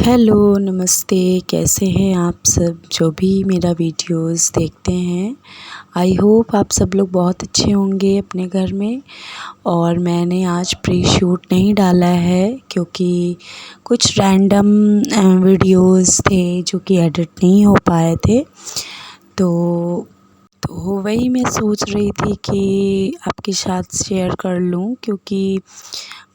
Hello, नमस्ते। कैसे हैं आप सब जो भी मेरा वीडियोस देखते हैं। आई होप आप सब लोग बहुत अच्छे होंगे अपने घर में। और मैंने आज प्री शूट नहीं डाला है क्योंकि कुछ रैंडम वीडियोस थे जो कि एडिट नहीं हो पाए थे। तो वही मैं सोच रही थी कि आपके साथ शेयर कर लूं, क्योंकि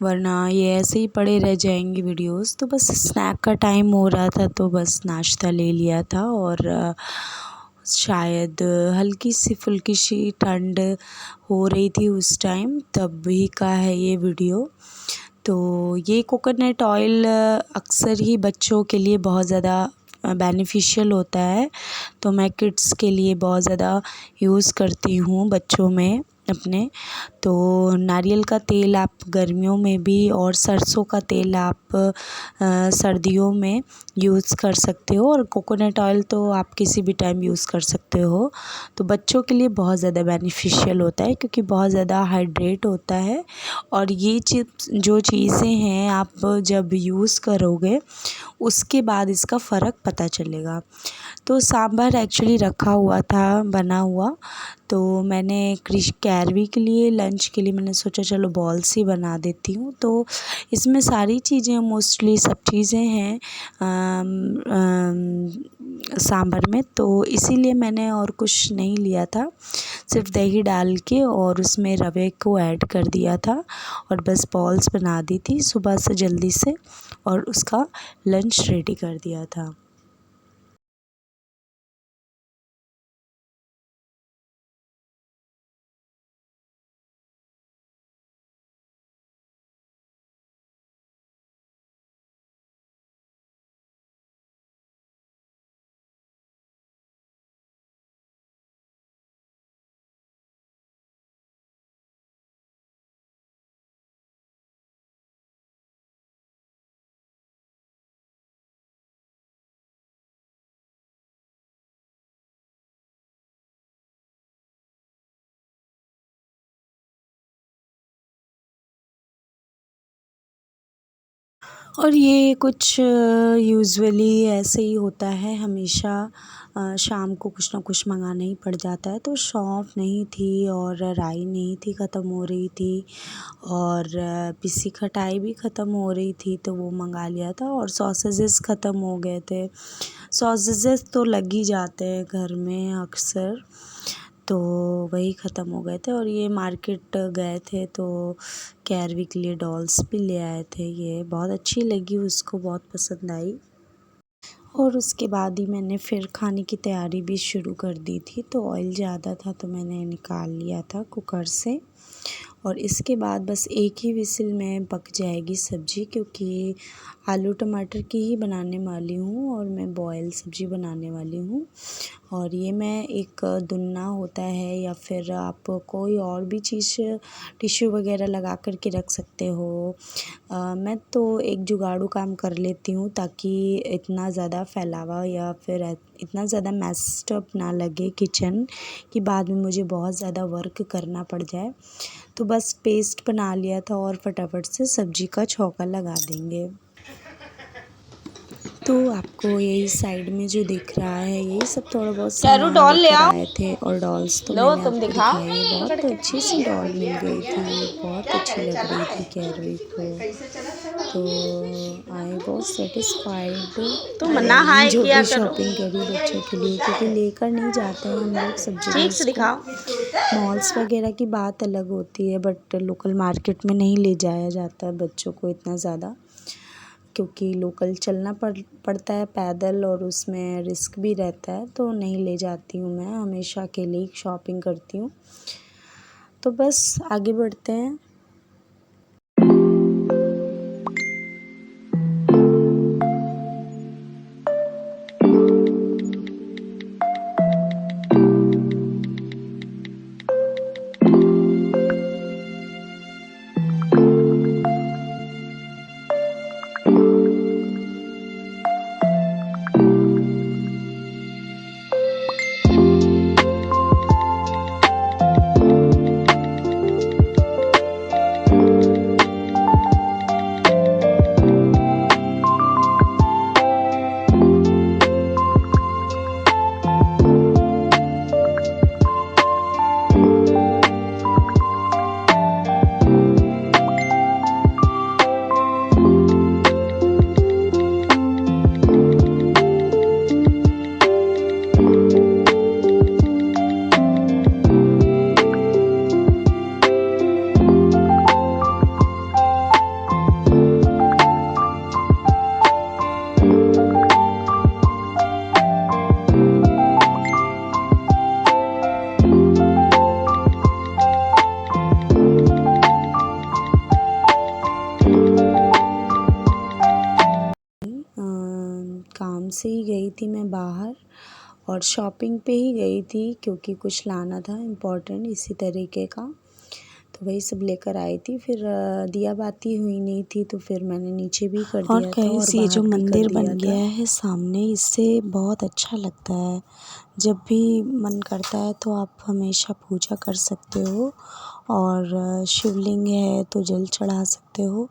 वरना ये ऐसे ही पड़े रह जाएंगे वीडियोस। तो बस स्नैक का टाइम हो रहा था तो बस नाश्ता ले लिया था। और शायद हल्की सी फुल्की सी ठंड हो रही थी उस टाइम, तब भी का है ये वीडियो। तो ये कोकोनट ऑयल अक्सर ही बच्चों के लिए बहुत ज़्यादा बेनिफिशियल होता है। तो मैं किड्स के लिए बहुत ज़्यादा यूज़ करती हूँ बच्चों में अपने। तो नारियल का तेल आप गर्मियों में भी और सरसों का तेल आप सर्दियों में यूज़ कर सकते हो, और कोकोनट ऑयल तो आप किसी भी टाइम यूज़ कर सकते हो। तो बच्चों के लिए बहुत ज़्यादा बेनिफिशियल होता है क्योंकि बहुत ज़्यादा हाइड्रेट होता है। और ये जो चीज़ें हैं आप जब यूज़ करोगे उसके बाद इसका फ़र्क पता चलेगा। तो सांभर एक्चुअली रखा हुआ था बना हुआ, तो मैंने कैरवी के लिए लंच के लिए मैंने सोचा चलो बॉल्स ही बना देती हूँ। तो इसमें सारी चीज़ें मोस्टली सब चीज़ें हैं सांभर में, तो इसीलिए मैंने और कुछ नहीं लिया था। सिर्फ दही डाल के और उसमें रवे को ऐड कर दिया था और बस बॉल्स बना दी थी सुबह से जल्दी से, और उसका लंच रेडी कर दिया था। और ये कुछ यूजुअली ऐसे ही होता है हमेशा। शाम को कुछ ना कुछ मंगाना ही पड़ जाता है। तो सौंफ नहीं थी और राई नहीं थी, ख़त्म हो रही थी, और पिसी खटाई भी ख़त्म हो रही थी तो वो मंगा लिया था। और सॉसेजेस ख़त्म हो गए थे। सॉसेजेस तो लग ही जाते हैं घर में अक्सर, तो वही ख़त्म हो गए थे। और ये मार्केट गए थे तो कैरवी के लिए डॉल्स भी ले आए थे। ये बहुत अच्छी लगी उसको, बहुत पसंद आई। और उसके बाद ही मैंने फिर खाने की तैयारी भी शुरू कर दी थी। तो ऑयल ज़्यादा था तो मैंने निकाल लिया था कुकर से। और इसके बाद बस एक ही विसिल में पक जाएगी सब्ज़ी, क्योंकि आलू टमाटर की ही बनाने वाली हूँ और मैं बॉयल सब्ज़ी बनाने वाली हूँ। और ये मैं एक दुन्ना होता है या फिर आप कोई और भी चीज़ टिश्यू वगैरह लगा कर के रख सकते हो। मैं तो एक जुगाड़ू काम कर लेती हूँ ताकि इतना ज़्यादा फैलावा या फिर इतना ज़्यादा मेस्ड अप ना लगे किचन, कि बाद में मुझे बहुत ज़्यादा वर्क करना पड़ जाए। तो बस पेस्ट बना लिया था और फटाफट से सब्ज़ी का छौंका लगा देंगे। तो आपको यही साइड में जो दिख रहा है यही सब थोड़ा बहुत सामान डॉल ले लेकर आओ। आए थे। और डॉल्स तो लो मैंने तुम आपको दिखाओ। दिखाई है, बहुत अच्छी सी डॉल मिल गई थी, बहुत अच्छी लग रही थी कैरवी को। तो आई बहुत सेटिस्फाइड तुम मना मैंने हाय जो किया भी करो। शॉपिंग करी बच्चों के लिए, क्योंकि लेकर नहीं जाते हैं हम लोग सब जगह ठीक से इसको। दिखाओ। मॉल्स वगैरह की बात अलग होती है, बट लोकल मार्केट में नहीं ले जाया जाता है बच्चों को इतना ज़्यादा, क्योंकि लोकल चलना पड़ता है पैदल और उसमें रिस्क भी रहता है। तो नहीं ले जाती हूँ, मैं हमेशा अकेले ही शॉपिंग करती हूँ। तो बस आगे बढ़ते हैं। काम से ही गई थी मैं बाहर और शॉपिंग पे ही गई थी क्योंकि कुछ लाना था इम्पोर्टेंट इसी तरीके का, तो वही सब लेकर आई थी। फिर दिया बाती हुई नहीं थी तो फिर मैंने नीचे भी कर दिया था और ये जो बाहर भी मंदिर कर बन दिया गया था। है सामने, इससे बहुत अच्छा लगता है। जब भी मन करता है तो आप हमेशा पूजा कर सकते हो और शिवलिंग है तो जल चढ़ा सकते हो।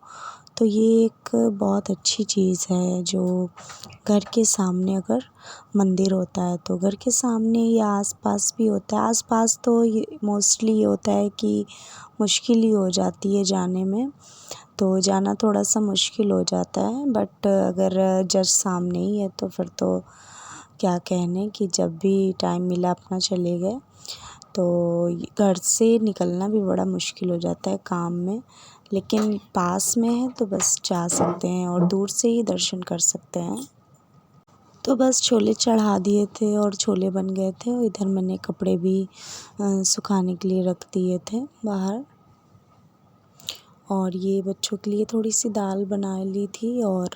तो ये एक बहुत अच्छी चीज़ है जो घर के सामने अगर मंदिर होता है तो घर के सामने या आसपास भी होता है। आसपास तो ये मोस्टली ये होता है कि मुश्किल ही हो जाती है जाने में, तो जाना थोड़ा सा मुश्किल हो जाता है। बट अगर जस्ट सामने ही है तो फिर तो क्या कहने कि जब भी टाइम मिला अपना चले गए। तो घर से निकलना भी बड़ा मुश्किल हो जाता है काम में, लेकिन पास में है तो बस जा सकते हैं और दूर से ही दर्शन कर सकते हैं। तो बस छोले चढ़ा दिए थे और छोले बन गए थे और इधर मैंने कपड़े भी सुखाने के लिए रख दिए थे बाहर। और ये बच्चों के लिए थोड़ी सी दाल बना ली थी और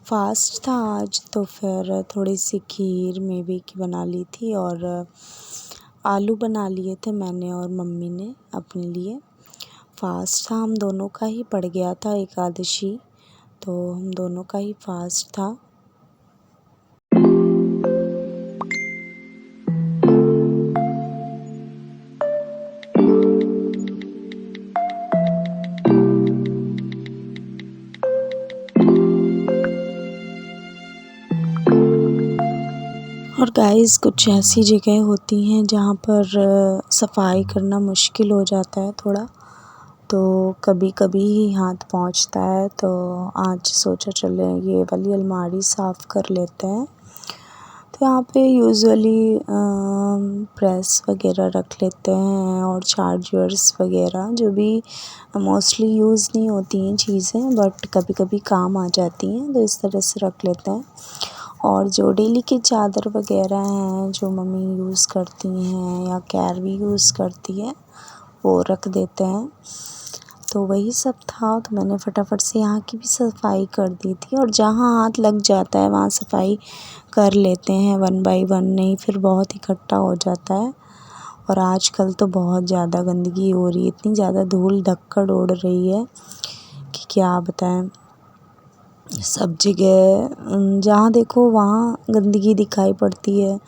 फास्ट था आज तो फिर थोड़ी सी खीर मेवे की बना ली थी और आलू बना लिए थे मैंने और मम्मी ने अपने लिए। फास्ट था, हम दोनों का ही पड़ गया था एकादशी, तो हम दोनों का ही फास्ट था। और गाइस कुछ ऐसी जगह होती हैं जहाँ पर सफाई करना मुश्किल हो जाता है थोड़ा, तो कभी कभी ही हाथ पहुँचता है। तो आज सोचा चले ये वाली अलमारी साफ़ कर लेते हैं। तो यहाँ पे यूजुअली प्रेस वगैरह रख लेते हैं और चार्जर्स वगैरह जो भी मोस्टली यूज़ नहीं होती हैं चीज़ें बट कभी कभी काम आ जाती हैं, तो इस तरह से रख लेते हैं। और जो डेली की चादर वगैरह हैं जो मम्मी यूज़ करती हैं या कैर भी यूज़ करती है वो रख देते हैं। तो वही सब था, तो मैंने फटाफट से यहाँ की भी सफाई कर दी थी और जहाँ हाथ लग जाता है वहाँ सफाई कर लेते हैं 1 बाय 1, नहीं फिर बहुत इकट्ठा हो जाता है। और आजकल तो बहुत ज़्यादा गंदगी हो रही है, इतनी ज़्यादा धूल धक्कड़ उड़ रही है कि क्या बताएं। सब जगह जहाँ देखो वहाँ गंदगी दिखाई पड़ती है।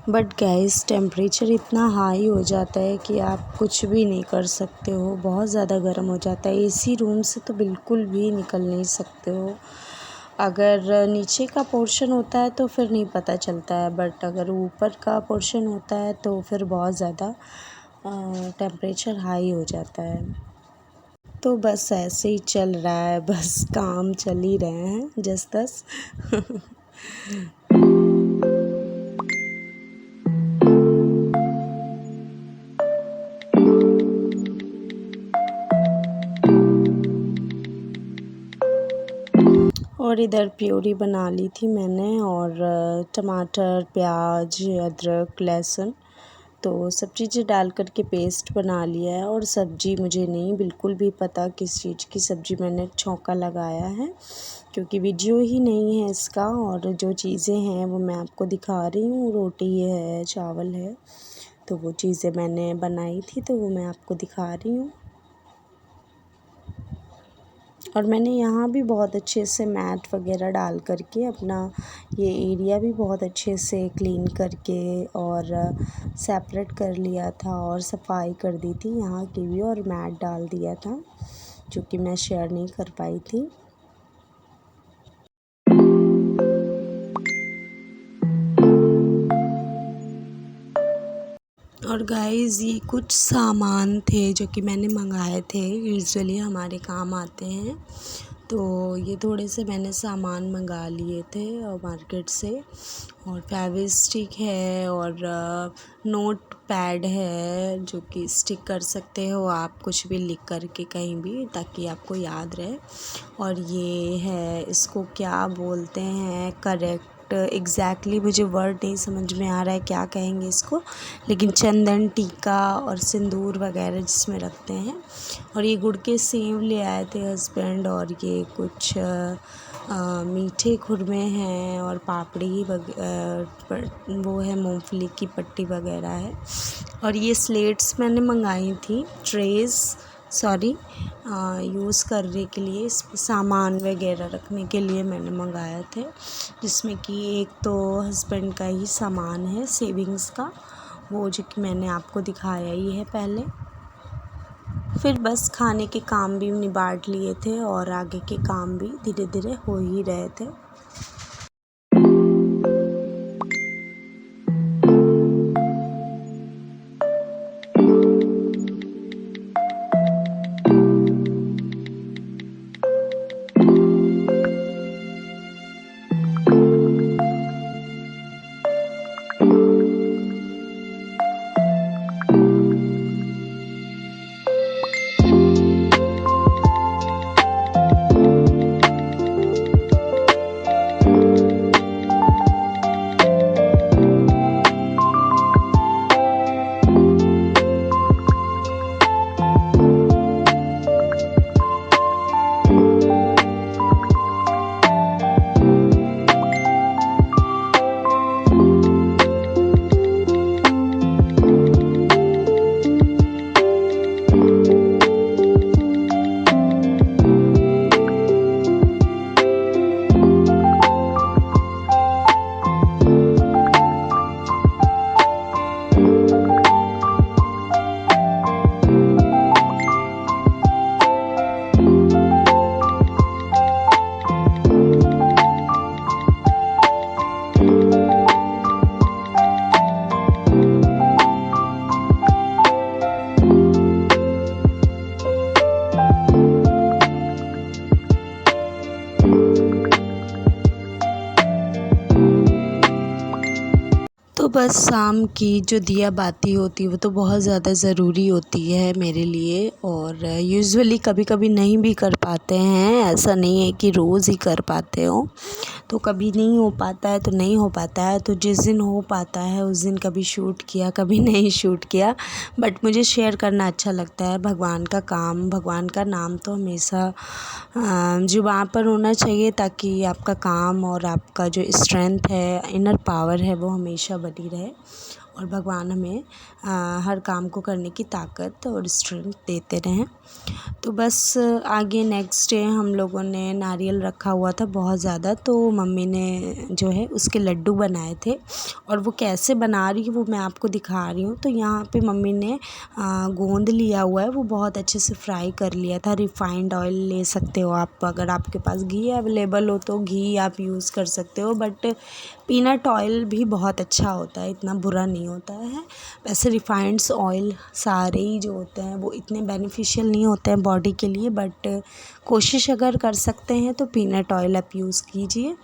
बट गैस टेम्परेचर इतना हाई हो जाता है कि आप कुछ भी नहीं कर सकते हो, बहुत ज़्यादा गर्म हो जाता है। एसी रूम से तो बिल्कुल भी निकल नहीं सकते हो। अगर नीचे का पोर्शन होता है तो फिर नहीं पता चलता है, बट अगर ऊपर का पोर्शन होता है तो फिर बहुत ज़्यादा टेम्परेचर हाई हो जाता है। तो बस ऐसे ही चल रहा है, बस काम चल ही रहे हैं जस तस। और इधर प्योरी बना ली थी मैंने और टमाटर प्याज अदरक लहसुन तो सब चीज़ें डाल कर के पेस्ट बना लिया है। और सब्ज़ी मुझे नहीं बिल्कुल भी पता किस चीज़ की सब्ज़ी मैंने छौंका लगाया है क्योंकि वीडियो ही नहीं है इसका। और जो चीज़ें हैं वो मैं आपको दिखा रही हूँ, रोटी है चावल है, तो वो चीज़ें मैंने बनाई थी तो वो मैं आपको दिखा रही हूँ। और मैंने यहाँ भी बहुत अच्छे से मैट वगैरह डाल करके अपना ये एरिया भी बहुत अच्छे से क्लीन करके और सेपरेट कर लिया था और सफाई कर दी थी यहाँ की भी, और मैट डाल दिया था जो कि मैं शेयर नहीं कर पाई थी। और गाइस ये कुछ सामान थे जो कि मैंने मंगाए थे, यूजुअली हमारे काम आते हैं। तो ये थोड़े से मैंने सामान मंगा लिए थे मार्केट से। और फेविस्टिक है और नोट पैड है जो कि स्टिक कर सकते हो आप कुछ भी लिख कर के कहीं भी, ताकि आपको याद रहे। और ये है, इसको क्या बोलते हैं करेक्ट एग्जैक्टली मुझे वर्ड नहीं समझ में आ रहा है क्या कहेंगे इसको, लेकिन चंदन टीका और सिंदूर वगैरह जिसमें रखते हैं। और ये गुड़ के सेव ले आए थे हस्बैंड, और ये कुछ मीठे खुरमे हैं और पापड़ी वो है, मूंगफली की पट्टी वगैरह है। और ये स्लेट्स मैंने मंगाई थी, ट्रेस सॉरी, यूज़ करने के लिए, इस सामान वगैरह रखने के लिए मैंने मंगाए थे। जिसमें कि एक तो हस्बैंड का ही सामान है सेविंग्स का, वो जो कि मैंने आपको दिखाया ही है पहले। फिर बस खाने के काम भी निबाट लिए थे और आगे के काम भी धीरे धीरे हो ही रहे थे। तो बस शाम की जो दिया बाती होती है वो तो बहुत ज़्यादा ज़रूरी होती है मेरे लिए। और यूजुअली कभी कभी नहीं भी कर पाते हैं, ऐसा नहीं है कि रोज़ ही कर पाते हो। तो कभी नहीं हो पाता है तो नहीं हो पाता है, तो जिस दिन हो पाता है उस दिन कभी शूट किया, कभी नहीं शूट किया। बट मुझे शेयर करना अच्छा लगता है। भगवान का काम, भगवान का नाम तो हमेशा जुबान पर होना चाहिए, ताकि आपका काम और आपका जो स्ट्रेंथ है, इनर पावर है, वो हमेशा बनी रहे। और भगवान हमें हर काम को करने की ताकत और स्ट्रेंथ देते रहें। तो बस आगे नेक्स्ट डे हम लोगों ने नारियल रखा हुआ था बहुत ज़्यादा, तो मम्मी ने जो है उसके लड्डू बनाए थे। और वो कैसे बना रही है वो मैं आपको दिखा रही हूँ। तो यहाँ पे मम्मी ने गोंद लिया हुआ है, वो बहुत अच्छे से फ्राई कर लिया था। रिफाइंड ऑयल ले सकते हो आप, अगर आपके पास घी अवेलेबल हो तो घी आप यूज़ कर सकते हो, बट पीनट ऑयल भी बहुत अच्छा होता है, इतना बुरा नहीं होता है। वैसे रिफाइंड्स ऑयल सारे ही जो होते हैं वो इतने बेनिफिशियल नहीं होते हैं बॉडी के लिए, बट कोशिश अगर कर सकते हैं तो पीनट ऑयल आप यूज़ कीजिए।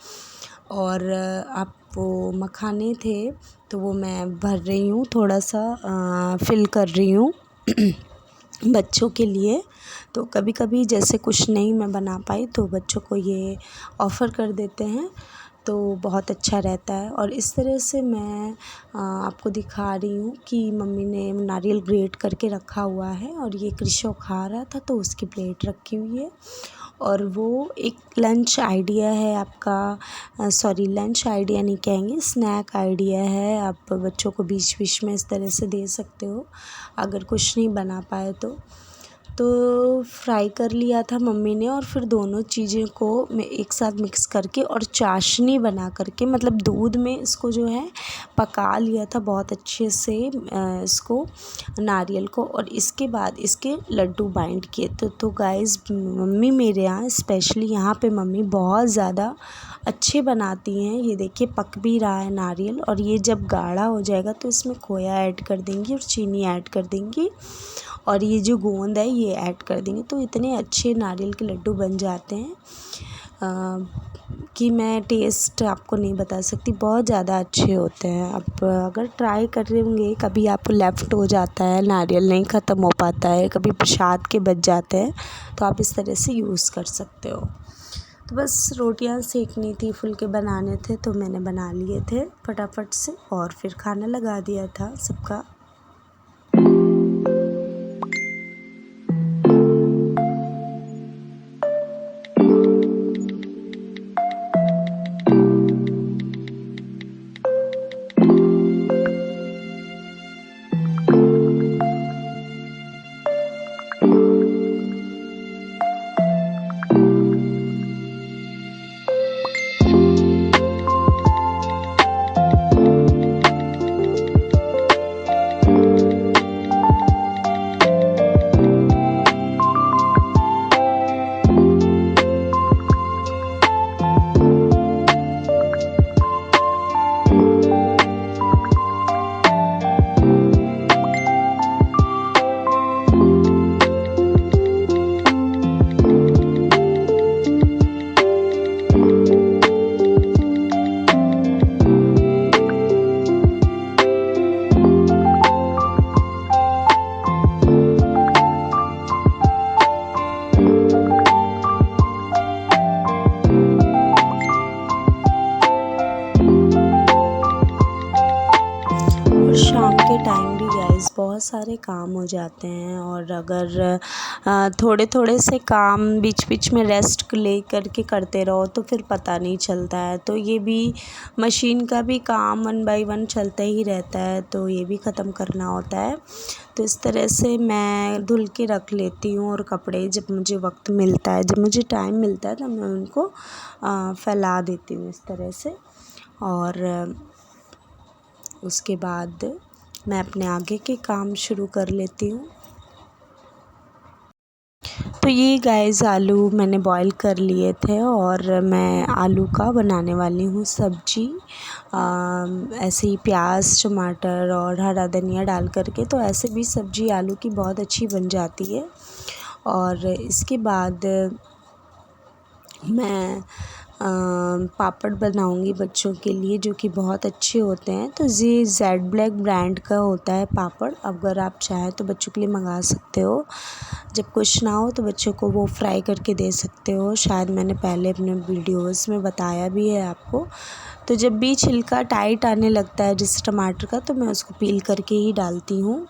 और आप वो मखाने थे तो वो मैं भर रही हूँ, थोड़ा सा फिल कर रही हूँ बच्चों के लिए। तो कभी कभी जैसे कुछ नहीं मैं बना पाई तो बच्चों को ये ऑफ़र कर देते हैं, तो बहुत अच्छा रहता है। और इस तरह से मैं आपको दिखा रही हूँ कि मम्मी ने नारियल ग्रेट करके रखा हुआ है, और ये कृषो खा रहा था तो उसकी प्लेट रखी हुई है। और वो एक लंच आइडिया है आपका, सॉरी लंच आइडिया नहीं कहेंगे, स्नैक आइडिया है। आप बच्चों को बीच बीच में इस तरह से दे सकते हो अगर कुछ नहीं बना पाए तो। तो फ्राई कर लिया था मम्मी ने और फिर दोनों चीज़ें को मैं एक साथ मिक्स करके और चाशनी बना करके मतलब दूध में इसको जो है पका लिया था बहुत अच्छे से इसको नारियल को। और इसके बाद इसके लड्डू बाइंड किए। तो गाइस मम्मी मेरे यहाँ स्पेशली यहाँ पे मम्मी बहुत ज़्यादा अच्छे बनाती हैं। ये देखिए पक भी रहा है नारियल और ये जब गाढ़ा हो जाएगा तो इसमें खोया ऐड कर देंगी और चीनी ऐड कर देंगी और ये जो गोंद है ये ऐड कर देंगे। तो इतने अच्छे नारियल के लड्डू बन जाते हैं कि मैं टेस्ट आपको नहीं बता सकती, बहुत ज़्यादा अच्छे होते हैं। आप अगर ट्राई कर रहे होंगे, कभी आपको लेफ़्ट हो जाता है, नारियल नहीं ख़त्म हो पाता है, कभी प्रसाद के बच जाते हैं, तो आप इस तरह से यूज़ कर सकते हो। तो बस रोटियां सेकनी थी, फुलके बनाने थे तो मैंने बना लिए थे फटाफट से और फिर खाना लगा दिया था सबका। शाम के टाइम भी गाइस बहुत सारे काम हो जाते हैं और अगर थोड़े थोड़े से काम बीच बीच में रेस्ट ले करके करते रहो तो फिर पता नहीं चलता है। तो ये भी मशीन का भी काम 1 बाय 1 चलता ही रहता है, तो ये भी ख़त्म करना होता है। तो इस तरह से मैं धुल के रख लेती हूँ और कपड़े जब मुझे वक्त मिलता है, जब मुझे टाइम मिलता है, तब मैं उनको फैला देती हूँ इस तरह से। और उसके बाद मैं अपने आगे के काम शुरू कर लेती हूँ। तो ये गाइस आलू मैंने बॉईल कर लिए थे और मैं आलू का बनाने वाली हूँ सब्जी। ऐसे ही प्याज टमाटर और हरा धनिया डाल करके, तो ऐसे भी सब्जी आलू की बहुत अच्छी बन जाती है। और इसके बाद मैं पापड़ बनाऊंगी बच्चों के लिए, जो कि बहुत अच्छे होते हैं। तो ये जेड ब्लैक ब्रांड का होता है पापड़। अगर आप चाहें तो बच्चों के लिए मंगा सकते हो। जब कुछ ना हो तो बच्चों को वो फ्राई करके दे सकते हो। शायद मैंने पहले अपने वीडियोस में बताया भी है आपको। तो जब भी छिलका टाइट आने लगता है जैसे टमाटर का, तो मैं उसको पील करके ही डालती हूँ।